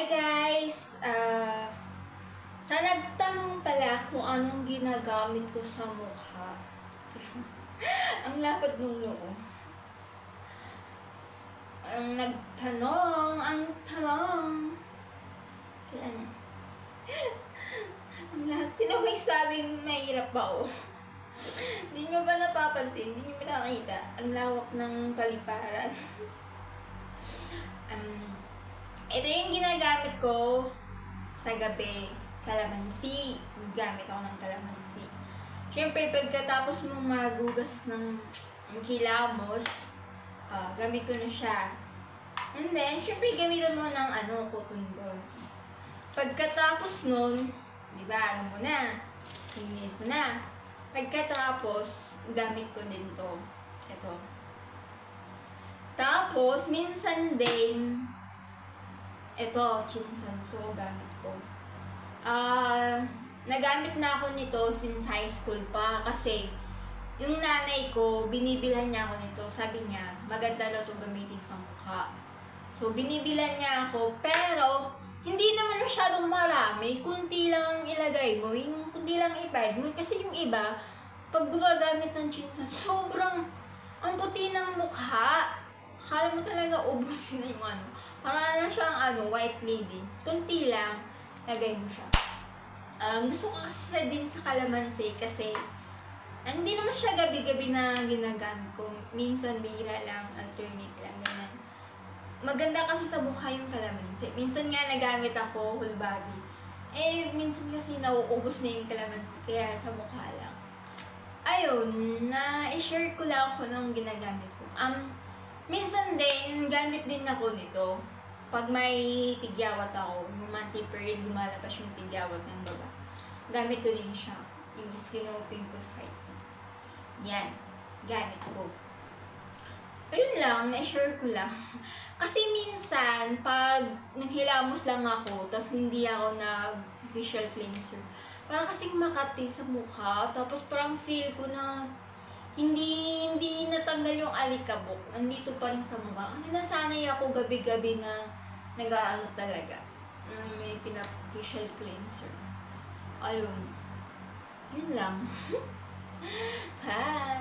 Hi guys! Sa nagtanong pala kung anong ginagamit ko sa mukha. Ang lapad nung loo. Ang tanong. Kailan niya? Ang lahat. Sino may sabing mahirap ba ako? Hindi nyo ba napapansin? Hindi nyo ba nakita? Ang lawak ng paliparan. Ito yung ginagamit ko sa gabi. Kalamansi. Gamit ako ng kalamansi. Siyempre, pagkatapos mong magugas ng kilamos, gamit ko na siya. And then, siyempre, gamitan mo ng cotton balls. Pagkatapos nun, di ba, alam mo na, linis mo na. Pagkatapos, gamit ko din to. Ito. Tapos, minsan din, ito, chinsanso, gamit ko. Nagamit na ako nito since high school pa kasi yung nanay ko, binibilhan niya ako nito. Sabi niya, maganda daw ito gamitin sa mukha. So, binibilhan niya ako, pero hindi naman masyadong marami. Kunti lang ang ilagay mo, yung kunti lang ipad mo. Kasi yung iba, pag gumagamit ng chinsanso, sobrang ang puti ng mukha. Akala mo talaga ubusin na yung Parang lang siyang white lady. Kunti lang, lagay mo siya. Gusto ko kasi din sa kalamansi kasi hindi naman siya gabi-gabi na ginagamit ko. Minsan bira lang, alternate lang, ganyan. Maganda kasi sa mukha yung kalamansi. Minsan nga nagamit ako whole body. Minsan kasi nauubos na yung kalamansi, kaya sa mukha lang. Ayun, na-share ko lang ako nung ginagamit ko. Minsan din, gamit din ako nito. Pag may tigyawat ako, yung monthly period, lumalabas yung tigyawat ng baba. Gamit ko din siya. Yung Skin of Pimple Fight. Yan. Gamit ko. Ayun lang, na-share ko lang. Kasi minsan, pag naghilamos lang ako, tapos hindi ako nag-facial cleanser, parang kasing makati sa mukha, tapos parang feel ko na hindi natanggal yung alikabok. Nandito pa rin sa mukha. Kasi nasanay ako gabi-gabi na nag-aano talaga. May facial cleanser. Ayun. Yun lang. Bye!